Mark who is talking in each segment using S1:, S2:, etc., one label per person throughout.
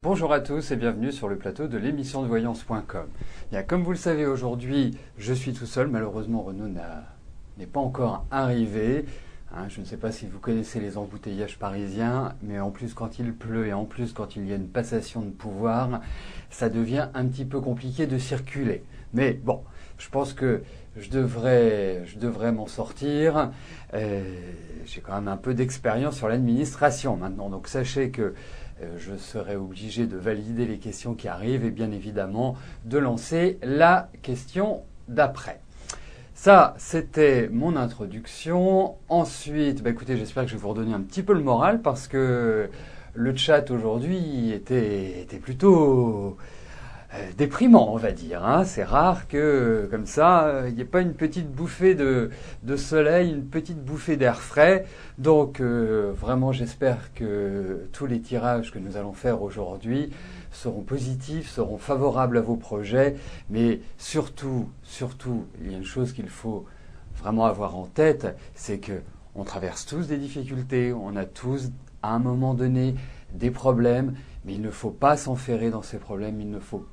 S1: Bonjour à tous et bienvenue sur le plateau de l'émission de voyance.com. Bien, comme vous le savez aujourd'hui, je suis tout seul. Malheureusement, Renaud n'est pas encore arrivé. Je ne sais pas si vous connaissez les embouteillages parisiens, mais en plus quand il pleut et en plus quand il y a une passation de pouvoir, ça devient un petit peu compliqué de circuler. Mais bon, je pense que je devrais m'en sortir. J'ai quand même un peu d'expérience sur l'administration maintenant, donc sachez que je serai obligé de valider les questions qui arrivent et bien évidemment de lancer la question d'après. Ça, c'était mon introduction. Ensuite, écoutez, j'espère que je vais vous redonner un petit peu le moral parce que le chat aujourd'hui était plutôt déprimant, on va dire. C'est rare que, comme ça, il n'y ait pas une petite bouffée de soleil, une petite bouffée d'air frais. Donc, vraiment, j'espère que tous les tirages que nous allons faire aujourd'hui seront positifs, seront favorables à vos projets. Mais surtout, il y a une chose qu'il faut vraiment avoir en tête, c'est que on traverse tous des difficultés, on a tous, à un moment donné, des problèmes, mais il ne faut pas s'enferrer dans ces problèmes, il ne faut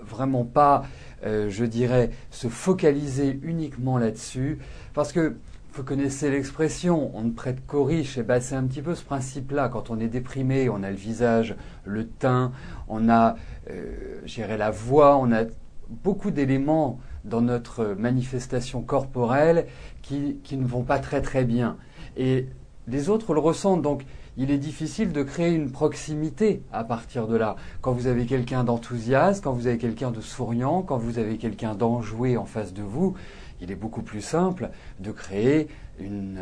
S1: vraiment pas, je dirais, se focaliser uniquement là-dessus, parce que vous connaissez l'expression, on ne prête qu'aux riches, et c'est un petit peu ce principe-là. Quand on est déprimé, on a le visage, le teint, on a, je dirais, la voix, on a beaucoup d'éléments dans notre manifestation corporelle qui ne vont pas très très bien. Et les autres le ressentent, donc il est difficile de créer une proximité à partir de là. Quand vous avez quelqu'un d'enthousiaste, quand vous avez quelqu'un de souriant, quand vous avez quelqu'un d'enjoué en face de vous, il est beaucoup plus simple de créer une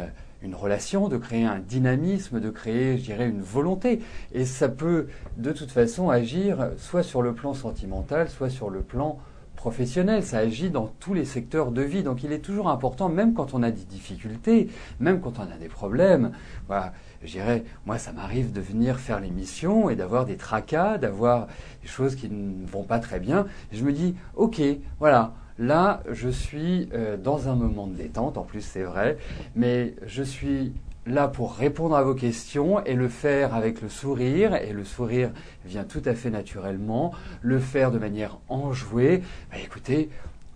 S1: relation, de créer un dynamisme, de créer, je dirais, une volonté. Et ça peut, de toute façon, agir soit sur le plan sentimental, soit sur le plan professionnel. Ça agit dans tous les secteurs de vie. Donc il est toujours important, même quand on a des difficultés, même quand on a des problèmes, voilà, je dirais, moi ça m'arrive de venir faire l'émission et d'avoir des tracas, d'avoir des choses qui ne vont pas très bien. Et je me dis, ok, voilà, là je suis dans un moment de détente, en plus c'est vrai, mais je suis là pour répondre à vos questions et le faire avec le sourire, et le sourire vient tout à fait naturellement, le faire de manière enjouée. Écoutez,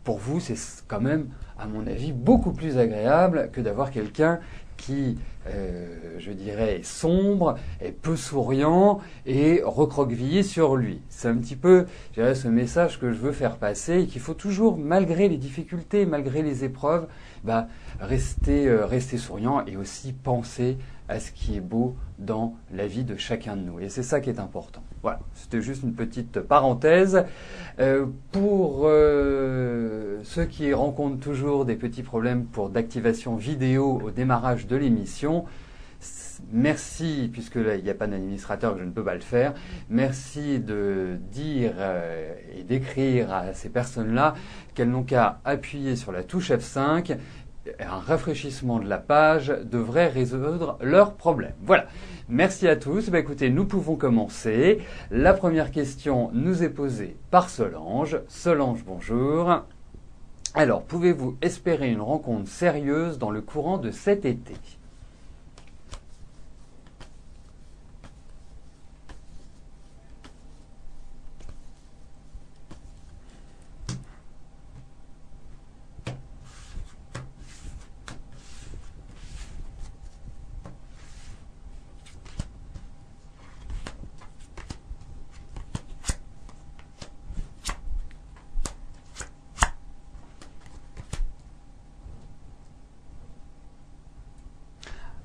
S1: pour vous c'est quand même, à mon avis, beaucoup plus agréable que d'avoir quelqu'un qui, je dirais, est sombre, est peu souriant et recroquevillé sur lui. C'est un petit peu, je dirais, ce message que je veux faire passer, et qu'il faut toujours, malgré les difficultés, malgré les épreuves, rester souriant et aussi penser à ce qui est beau dans la vie de chacun de nous. Et c'est ça qui est important. Voilà, c'était juste une petite parenthèse. Pour ceux qui rencontrent toujours des petits problèmes d'activation vidéo au démarrage de l'émission, merci, puisque là il n'y a pas d'administrateur, que je ne peux pas le faire, merci de dire et d'écrire à ces personnes-là qu'elles n'ont qu'à appuyer sur la touche F5. Un rafraîchissement de la page devrait résoudre leurs problèmes. Voilà. Merci à tous. Écoutez, nous pouvons commencer. La première question nous est posée par Solange. Solange, bonjour. Alors, pouvez-vous espérer une rencontre sérieuse dans le courant de cet été ?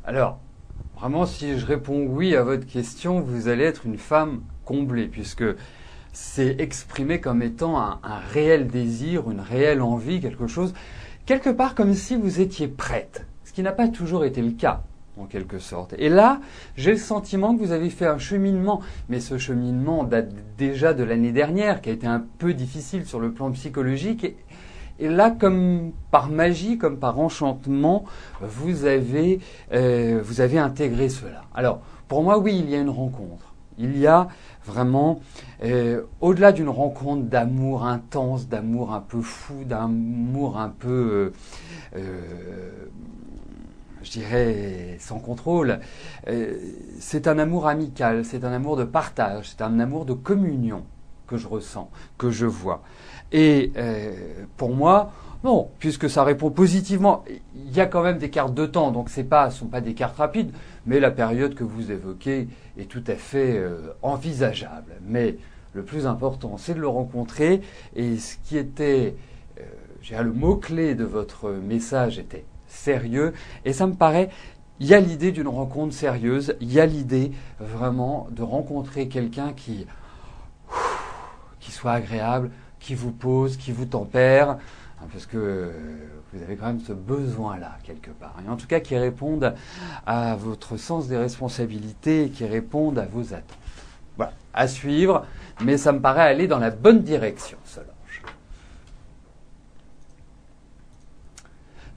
S1: Alors, vraiment, si je réponds oui à votre question, vous allez être une femme comblée, puisque c'est exprimé comme étant un réel désir, une réelle envie, quelque chose, quelque part comme si vous étiez prête, ce qui n'a pas toujours été le cas, en quelque sorte. Et là, j'ai le sentiment que vous avez fait un cheminement, mais ce cheminement date déjà de l'année dernière, qui a été un peu difficile sur le plan psychologique, et là, comme par magie, comme par enchantement, vous avez intégré cela. Alors, pour moi, oui, il y a une rencontre. Il y a vraiment, au-delà d'une rencontre d'amour intense, d'amour un peu fou, d'amour un peu, je dirais, sans contrôle. C'est un amour amical, c'est un amour de partage, c'est un amour de communion que je ressens, que je vois. Et pour moi, non, puisque ça répond positivement, il y a quand même des cartes de temps, donc ce ne sont pas des cartes rapides, mais la période que vous évoquez est tout à fait envisageable. Mais le plus important, c'est de le rencontrer, et ce qui était, le mot-clé de votre message était sérieux, et ça me paraît, il y a l'idée d'une rencontre sérieuse, il y a l'idée vraiment de rencontrer quelqu'un qui soit agréable, qui vous pose, qui vous tempère, parce que vous avez quand même ce besoin-là, quelque part. Et en tout cas, qui répondent à votre sens des responsabilités, qui répondent à vos attentes. Voilà, à suivre, mais ça me paraît aller dans la bonne direction, Solange.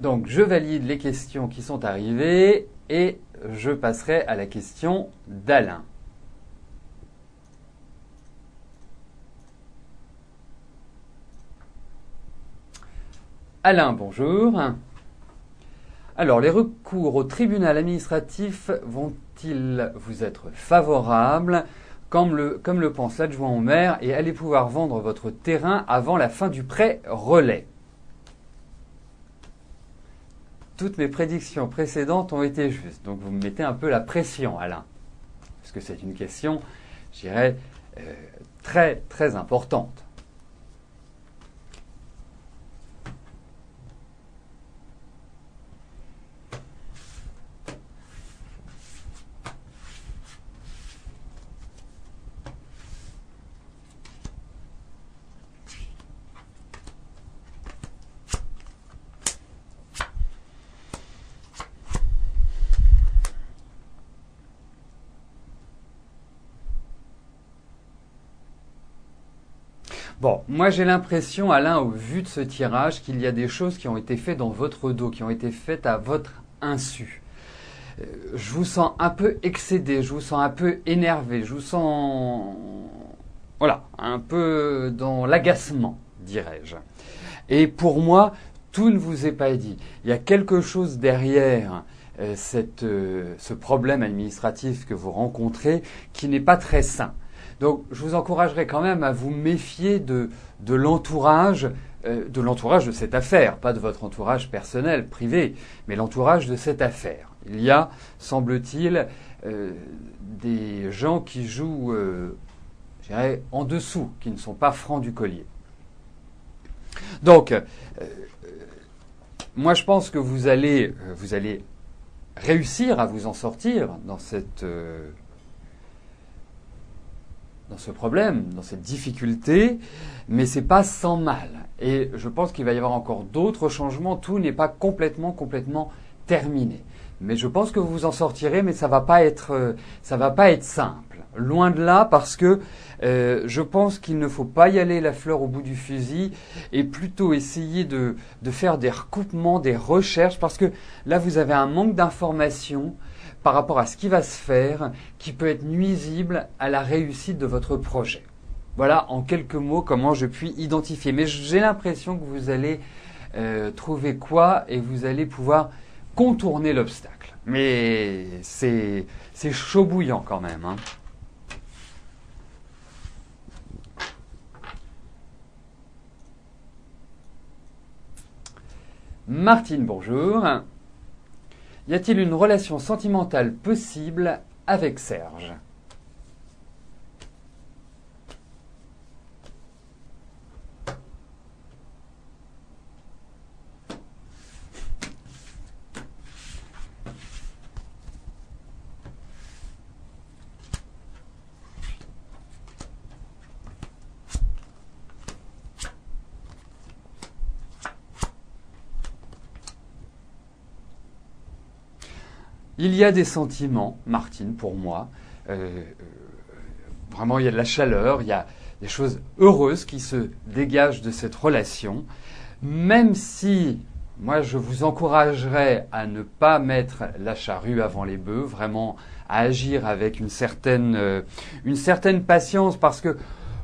S1: Donc, je valide les questions qui sont arrivées et je passerai à la question d'Alain. Alain, bonjour. Alors, les recours au tribunal administratif vont-ils vous être favorables, comme le pense l'adjoint au maire, et allez pouvoir vendre votre terrain avant la fin du prêt relais? Toutes mes prédictions précédentes ont été justes, donc vous me mettez un peu la pression, Alain, parce que c'est une question, je dirais, très, très importante. Bon, moi j'ai l'impression, Alain, au vu de ce tirage, qu'il y a des choses qui ont été faites dans votre dos, qui ont été faites à votre insu. Je vous sens un peu excédé, je vous sens un peu énervé, je vous sens, voilà, un peu dans l'agacement, dirais-je. Et pour moi, tout ne vous est pas dit. Il y a quelque chose derrière ce problème administratif que vous rencontrez qui n'est pas très sain. Donc, je vous encouragerais quand même à vous méfier de l'entourage de cette affaire, pas de votre entourage personnel, privé, mais l'entourage de cette affaire. Il y a, semble-t-il, des gens qui jouent, je dirais, en dessous, qui ne sont pas francs du collier. Donc, moi je pense que vous allez réussir à vous en sortir dans ce problème, dans cette difficulté, mais c'est pas sans mal. Et je pense qu'il va y avoir encore d'autres changements. Tout n'est pas complètement terminé. Mais je pense que vous vous en sortirez, mais ça va pas être simple. Loin de là, parce que je pense qu'il ne faut pas y aller la fleur au bout du fusil et plutôt essayer de faire des recoupements, des recherches, parce que là vous avez un manque d'informations par rapport à ce qui va se faire, qui peut être nuisible à la réussite de votre projet. Voilà en quelques mots comment je puis identifier. Mais j'ai l'impression que vous allez trouver quoi et vous allez pouvoir contourner l'obstacle. Mais c'est chaud bouillant quand même, hein. Martine, bonjour. Y a-t-il une relation sentimentale possible avec Serge ? Il y a des sentiments, Martine, pour moi. Vraiment, il y a de la chaleur, il y a des choses heureuses qui se dégagent de cette relation. Même si, moi, je vous encouragerais à ne pas mettre la charrue avant les bœufs, vraiment à agir avec une certaine patience, parce que,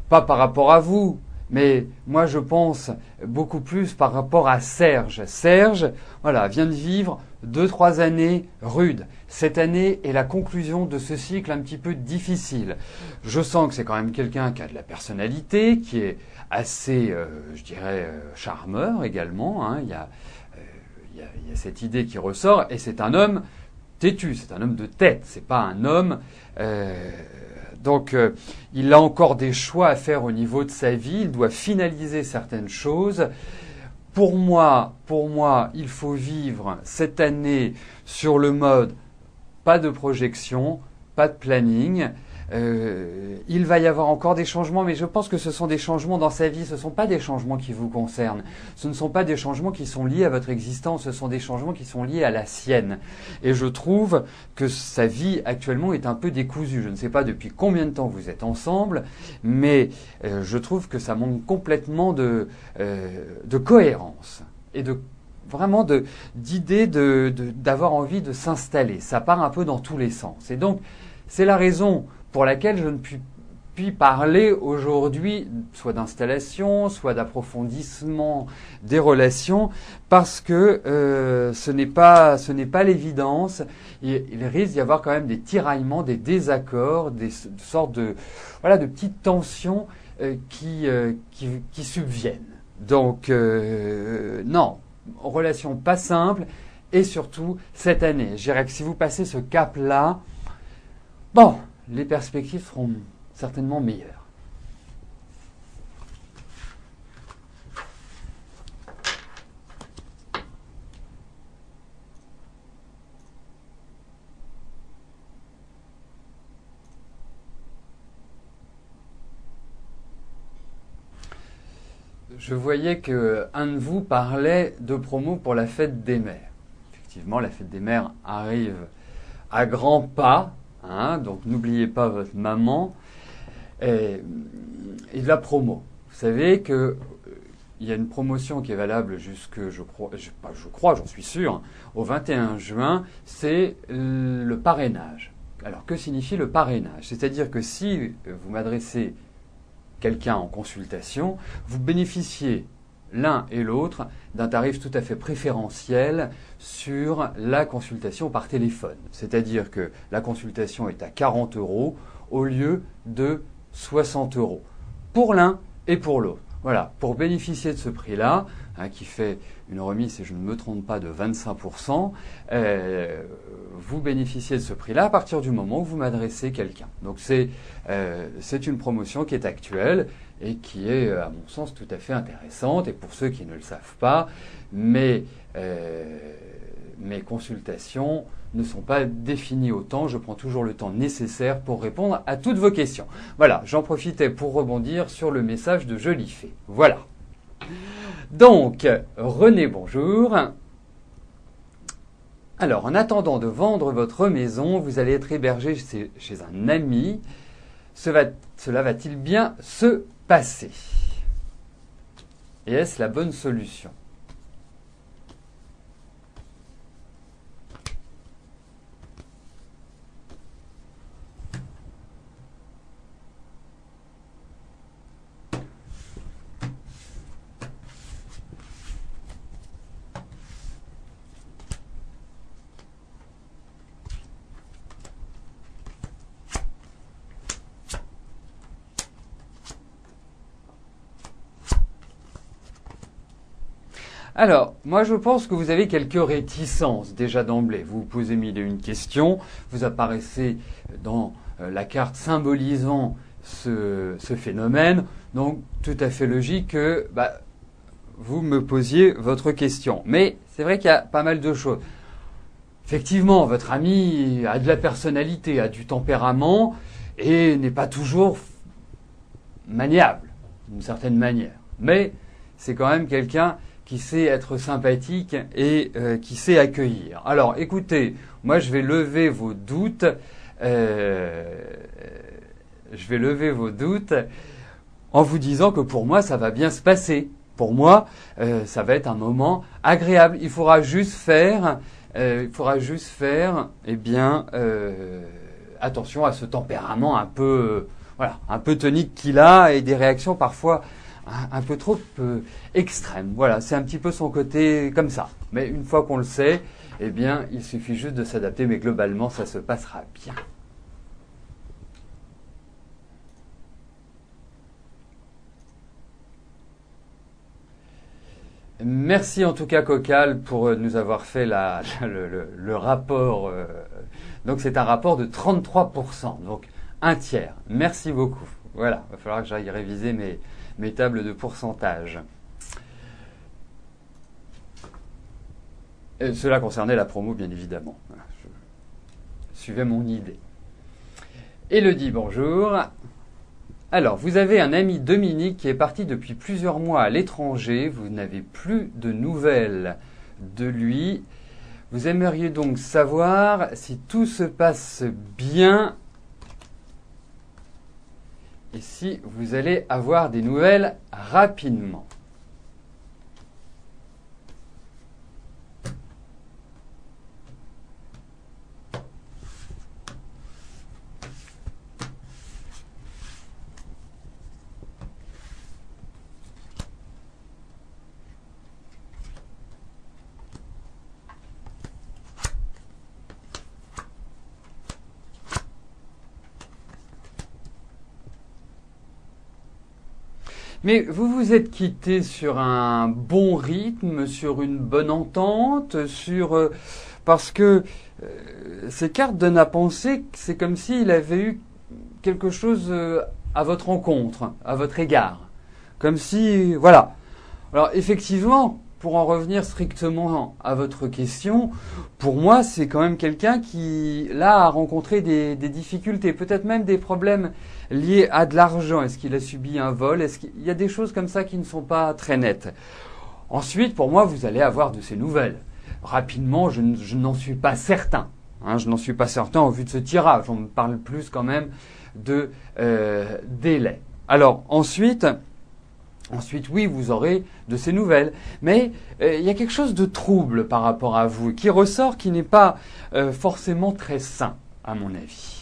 S1: pas par rapport à vous, mais moi, je pense beaucoup plus par rapport à Serge. Serge, voilà, vient de vivre 2-3 années rudes. Cette année est la conclusion de ce cycle un petit peu difficile. Je sens que c'est quand même quelqu'un qui a de la personnalité, qui est assez, je dirais, charmeur également. Hein. Il y a cette idée qui ressort, et c'est un homme têtu, c'est un homme de tête, c'est pas un homme... Donc, il a encore des choix à faire au niveau de sa vie, il doit finaliser certaines choses. Pour moi, il faut vivre cette année sur le mode pas de projection, pas de planning. Il va y avoir encore des changements, mais je pense que ce sont des changements dans sa vie, ce ne sont pas des changements qui vous concernent. Ce ne sont pas des changements qui sont liés à votre existence, ce sont des changements qui sont liés à la sienne. Et je trouve que sa vie actuellement est un peu décousue. Je ne sais pas depuis combien de temps vous êtes ensemble, mais je trouve que ça manque complètement de cohérence et vraiment d'idée d'avoir envie de s'installer. Ça part un peu dans tous les sens. Et donc, c'est la raison pour laquelle je ne puis parler aujourd'hui soit d'installation, soit d'approfondissement des relations, parce que ce n'est pas l'évidence. Il risque d'y avoir quand même des tiraillements, des désaccords, des sortes de petites tensions qui subviennent. Donc non, relation pas simple, et surtout cette année. Je dirais que si vous passez ce cap-là, bon, les perspectives seront certainement meilleures. Je voyais qu'un de vous parlait de promo pour la fête des mères. Effectivement, la fête des mères arrive à grands pas. Hein, donc n'oubliez pas votre maman et de la promo. Vous savez que il y a une promotion qui est valable jusque, j'en suis sûr, au 21 juin, c'est le parrainage. Alors que signifie le parrainage? C'est-à-dire que si vous m'adressez quelqu'un en consultation, vous bénéficiez l'un et l'autre d'un tarif tout à fait préférentiel sur la consultation par téléphone. C'est-à-dire que la consultation est à 40 € au lieu de 60 € pour l'un et pour l'autre. Voilà, pour bénéficier de ce prix-là, hein, qui fait une remise, si je ne me trompe pas, de 25%, vous bénéficiez de ce prix-là à partir du moment où vous m'adressez quelqu'un. Donc c'est une promotion qui est actuelle et qui est, à mon sens, tout à fait intéressante. Et pour ceux qui ne le savent pas, mes consultations ne sont pas définies au temps. Je prends toujours le temps nécessaire pour répondre à toutes vos questions. Voilà, j'en profitais pour rebondir sur le message de Joli Fait. Voilà. Donc, René, bonjour. Alors, en attendant de vendre votre maison, vous allez être hébergé chez un ami. Cela va-t-il bien se passer? Et est-ce la bonne solution? Alors, moi je pense que vous avez quelques réticences déjà d'emblée. Vous vous posez mille et une questions, vous apparaissez dans la carte symbolisant ce phénomène, donc tout à fait logique que vous me posiez votre question. Mais c'est vrai qu'il y a pas mal de choses. Effectivement, votre ami a de la personnalité, a du tempérament et n'est pas toujours maniable, d'une certaine manière. Mais c'est quand même quelqu'un qui sait être sympathique et qui sait accueillir. Alors, écoutez, moi je vais lever vos doutes. En vous disant que pour moi, ça va bien se passer. Pour moi, ça va être un moment agréable. Il faudra juste faire, attention à ce tempérament un peu tonique qu'il a et des réactions parfois un peu trop extrême. Voilà, c'est un petit peu son côté comme ça. Mais une fois qu'on le sait, eh bien, il suffit juste de s'adapter, mais globalement, ça se passera bien. Merci en tout cas Cocal pour nous avoir fait le rapport. Donc c'est un rapport de 33%, donc un tiers. Merci beaucoup. Voilà, il va falloir que j'aille réviser mes tables de pourcentage. Et cela concernait la promo bien évidemment. Je suivais mon idée. Elodie, bonjour. Alors, vous avez un ami Dominique qui est parti depuis plusieurs mois à l'étranger. Vous n'avez plus de nouvelles de lui. Vous aimeriez donc savoir si tout se passe bien et si vous allez avoir des nouvelles rapidement. Mais vous vous êtes quitté sur un bon rythme, sur une bonne entente, parce que ces cartes donnent à penser que c'est comme s'il avait eu quelque chose à votre encontre, à votre égard. Comme si, voilà. Alors effectivement, pour en revenir strictement à votre question, pour moi c'est quand même quelqu'un qui, là, a rencontré des difficultés, peut-être même des problèmes liés à de l'argent. Est-ce qu'il a subi un vol? Est-ce qu'il y a des choses comme ça qui ne sont pas très nettes? Ensuite, pour moi, vous allez avoir de ces nouvelles. Rapidement, je n'en suis pas certain. Je n'en suis pas certain au vu de ce tirage. On me parle plus quand même de délai. Alors, ensuite, oui, vous aurez de ces nouvelles. Mais il y a quelque chose de trouble par rapport à vous, qui ressort, qui n'est pas forcément très sain, à mon avis.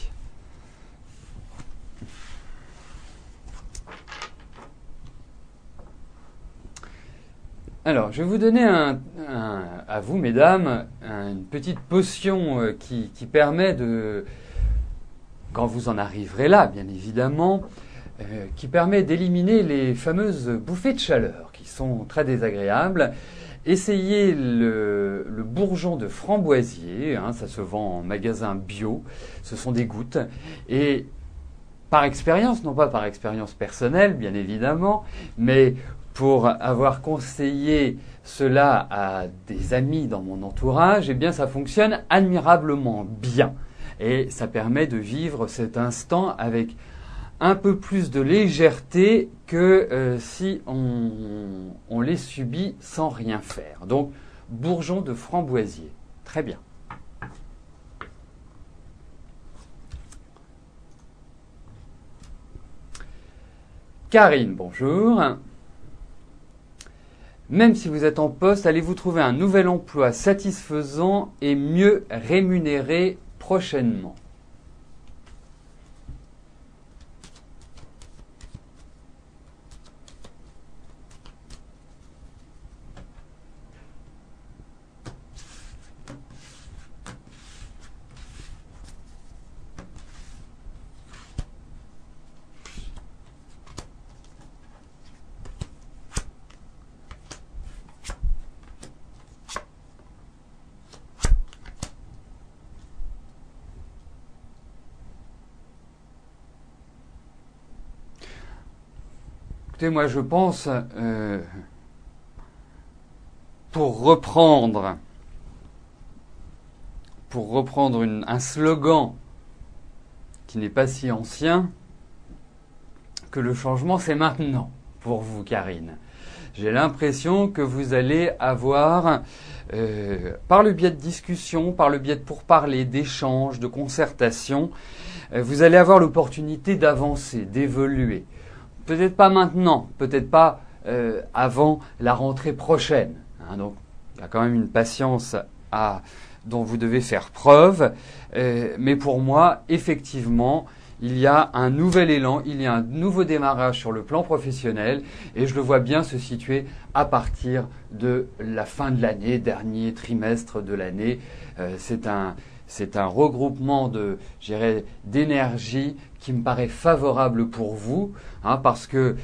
S1: Alors, je vais vous donner à vous, mesdames, une petite potion qui permet de, quand vous en arriverez là, bien évidemment, qui permet d'éliminer les fameuses bouffées de chaleur qui sont très désagréables. Essayez le bourgeon de framboisier, ça se vend en magasin bio, ce sont des gouttes. Et par expérience, non pas par expérience personnelle, bien évidemment, mais pour avoir conseillé cela à des amis dans mon entourage, eh bien ça fonctionne admirablement bien. Et ça permet de vivre cet instant avec un peu plus de légèreté que si on les subit sans rien faire. Donc, bourgeon de framboisier. Très bien. Karine, bonjour. Même si vous êtes en poste, allez-vous trouver un nouvel emploi satisfaisant et mieux rémunéré prochainement? Écoutez, moi je pense, pour reprendre un slogan qui n'est pas si ancien, que le changement c'est maintenant pour vous, Karine. J'ai l'impression que vous allez avoir, par le biais de discussions, par le biais de pourparlers, d'échanges, de concertations, vous allez avoir l'opportunité d'avancer, d'évoluer. Peut-être pas maintenant, peut-être pas avant la rentrée prochaine. Donc, il y a quand même une patience dont vous devez faire preuve. Mais pour moi, effectivement, il y a un nouvel élan, il y a un nouveau démarrage sur le plan professionnel et je le vois bien se situer à partir de la fin de l'année, dernier trimestre de l'année. C'est un regroupement d'énergie qui me paraît favorable pour vous, parce que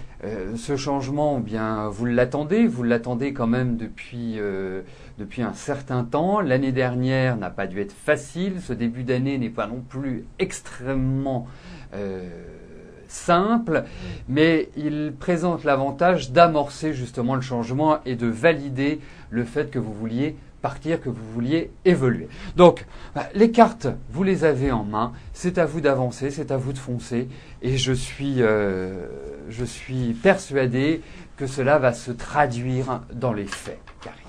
S1: ce changement, bien, vous l'attendez quand même depuis un certain temps. L'année dernière n'a pas dû être facile, ce début d'année n'est pas non plus extrêmement simple, mais il présente l'avantage d'amorcer justement le changement et de valider le fait que vous vouliez partir, que vous vouliez évoluer. Donc, les cartes, vous les avez en main, c'est à vous d'avancer, c'est à vous de foncer, et je suis persuadé que cela va se traduire dans les faits, Karine.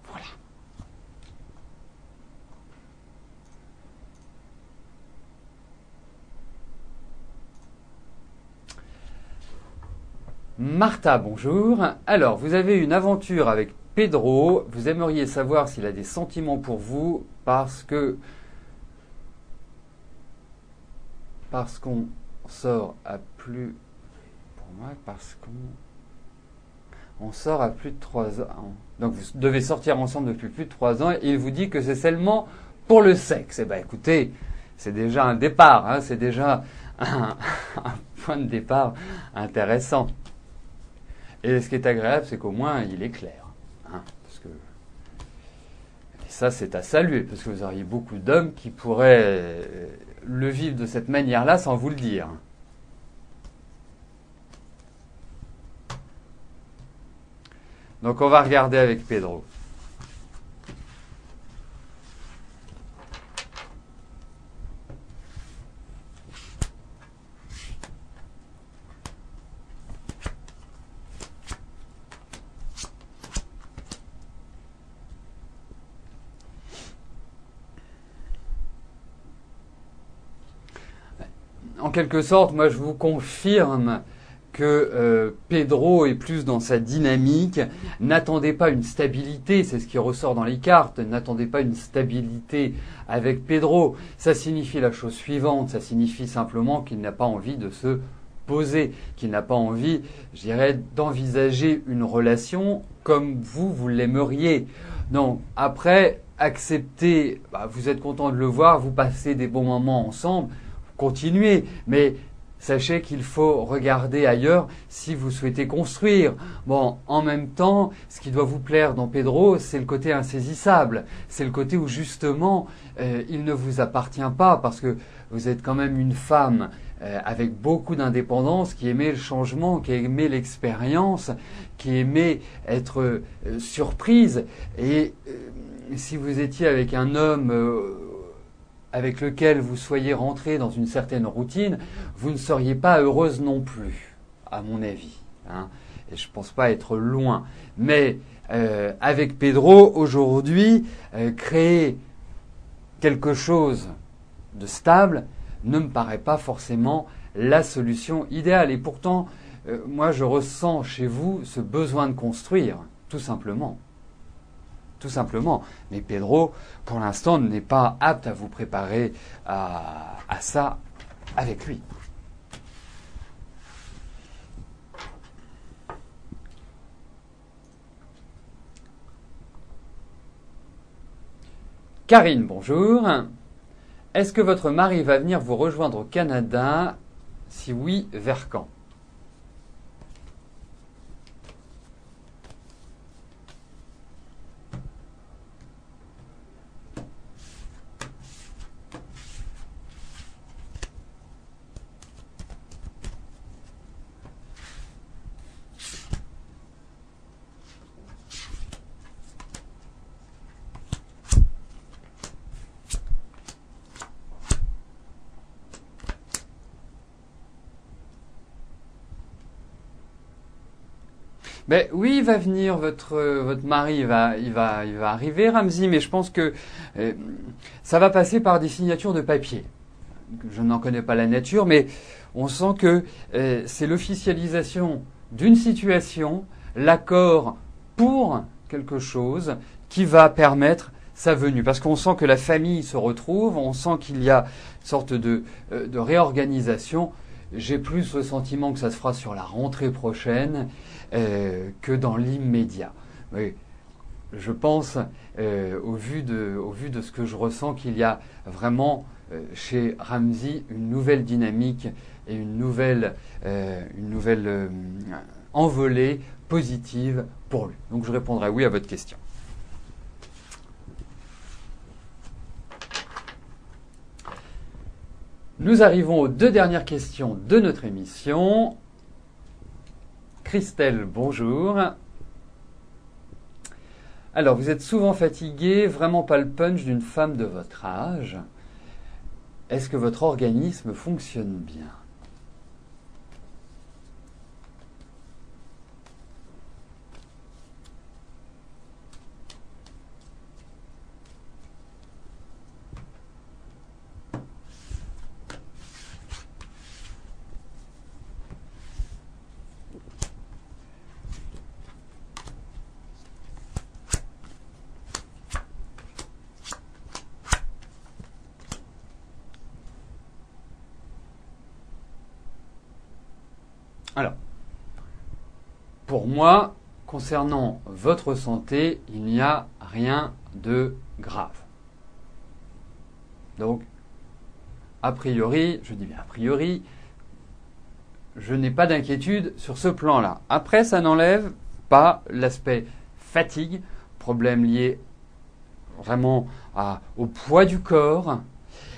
S1: Voilà. Martha, bonjour. Alors, vous avez une aventure avec Pedro, vous aimeriez savoir s'il a des sentiments pour vous parce qu'on sort à plus de 3 ans. Donc vous devez sortir ensemble depuis plus de 3 ans et il vous dit que c'est seulement pour le sexe. Eh bien écoutez, c'est déjà un départ, c'est déjà un point de départ intéressant. Et ce qui est agréable, c'est qu'au moins il est clair. Parce que et ça, c'est à saluer, parce que vous auriez beaucoup d'hommes qui pourraient le vivre de cette manière-là sans vous le dire. Donc on va regarder avec Pedro. En quelque sorte, moi je vous confirme que Pedro est plus dans sa dynamique. N'attendez pas une stabilité, c'est ce qui ressort dans les cartes. N'attendez pas une stabilité avec Pedro. Ça signifie la chose suivante, ça signifie simplement qu'il n'a pas envie de se poser, qu'il n'a pas envie, je dirais, d'envisager une relation comme vous l'aimeriez. Donc après, acceptez, vous êtes content de le voir, vous passez des bons moments ensemble, continuez, mais sachez qu'il faut regarder ailleurs si vous souhaitez construire. Bon, en même temps, ce qui doit vous plaire dans Pedro, c'est le côté insaisissable. C'est le côté où justement, il ne vous appartient pas parce que vous êtes quand même une femme avec beaucoup d'indépendance, qui aimait le changement, qui aimait l'expérience, qui aimait être surprise. Et si vous étiez avec un homme avec lequel vous soyez rentré dans une certaine routine, vous ne seriez pas heureuse non plus, à mon avis. Et je ne pense pas être loin. Mais avec Pedro, aujourd'hui, créer quelque chose de stable ne me paraît pas forcément la solution idéale. Et pourtant, moi, je ressens chez vous ce besoin de construire, tout simplement. Tout simplement. Mais Pedro, pour l'instant, n'est pas apte à vous préparer à ça avec lui. Karine, bonjour. Est-ce que votre mari va venir vous rejoindre au Canada? Si oui, vers quand? Ben oui, il va venir, votre mari, il va arriver, Ramzi, mais je pense que ça va passer par des signatures de papier. Je n'en connais pas la nature, mais on sent que c'est l'officialisation d'une situation, l'accord pour quelque chose qui va permettre sa venue, parce qu'on sent que la famille se retrouve, on sent qu'il y a une sorte de réorganisation. J'ai plus le sentiment que ça se fera sur la rentrée prochaine que dans l'immédiat. Oui, je pense, au vu de ce que je ressens, qu'il y a vraiment chez Ramzi une nouvelle dynamique et une nouvelle envolée positive pour lui. Donc je répondrai oui à votre question. Nous arrivons aux 2 dernières questions de notre émission. Christelle, bonjour. Alors, vous êtes souvent fatigué, vraiment pas le punch d'une femme de votre âge. Est-ce que votre organisme fonctionne bien ? Alors, pour moi, concernant votre santé, il n'y a rien de grave. Donc, a priori, je dis bien a priori, je n'ai pas d'inquiétude sur ce plan-là. Après, ça n'enlève pas l'aspect fatigue, problème lié vraiment au poids du corps.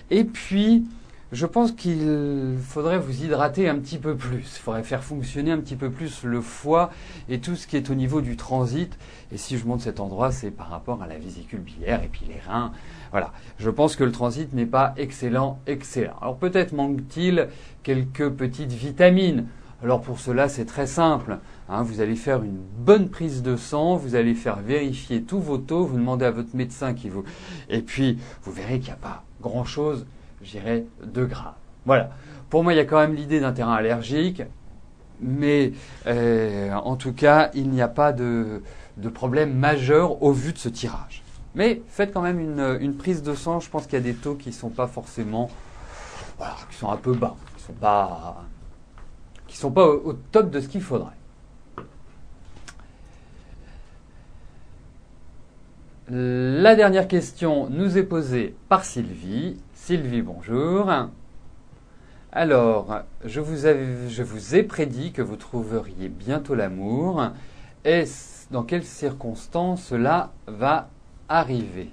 S1: Et puis, je pense qu'il faudrait vous hydrater un petit peu plus. Il faudrait faire fonctionner un petit peu plus le foie et tout ce qui est au niveau du transit. Et si je monte cet endroit, c'est par rapport à la vésicule biliaire et puis les reins. Voilà. Je pense que le transit n'est pas excellent. Alors peut-être manque-t-il quelques petites vitamines. Alors pour cela, c'est très simple. Vous allez faire une bonne prise de sang, vous allez faire vérifier tous vos taux, vous demandez à votre médecin et puis vous verrez qu'il n'y a pas grand-chose, je dirais, de grave. Voilà. Pour moi, il y a quand même l'idée d'un terrain allergique, mais en tout cas, il n'y a pas de problème majeur au vu de ce tirage. Mais faites quand même une prise de sang. Je pense qu'il y a des taux qui ne sont pas forcément, voilà, qui sont un peu bas, qui sont pas au top de ce qu'il faudrait. La dernière question nous est posée par Sylvie. Sylvie, bonjour. Alors, je vous ai prédit que vous trouveriez bientôt l'amour. Dans quelles circonstances cela va arriver ?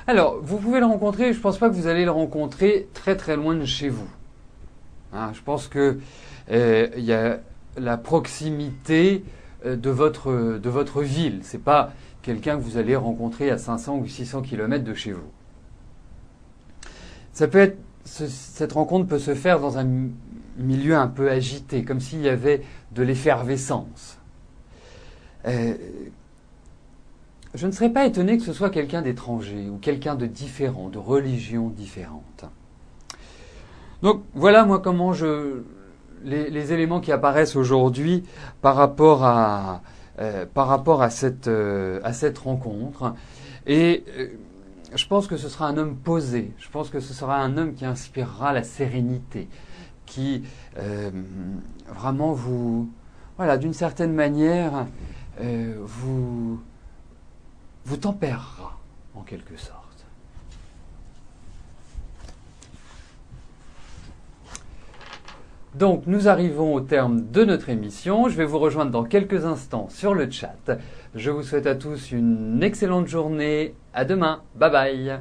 S1: Alors, vous pouvez le rencontrer, je ne pense pas que vous allez le rencontrer très très loin de chez vous. Je pense que il y a la proximité de votre ville. Ce n'est pas quelqu'un que vous allez rencontrer à 500 ou 600 km de chez vous. Cette rencontre peut se faire dans un milieu un peu agité, comme s'il y avait de l'effervescence. Je ne serais pas étonné que ce soit quelqu'un d'étranger ou quelqu'un de différent, de religion différente. Donc voilà moi comment les éléments qui apparaissent aujourd'hui par rapport à cette rencontre. Et je pense que ce sera un homme posé. Je pense que ce sera un homme qui inspirera la sérénité, qui vraiment d'une certaine manière, vous tempérera en quelque sorte. Donc nous arrivons au terme de notre émission. Je vais vous rejoindre dans quelques instants sur le chat. Je vous souhaite à tous une excellente journée. À demain. Bye bye.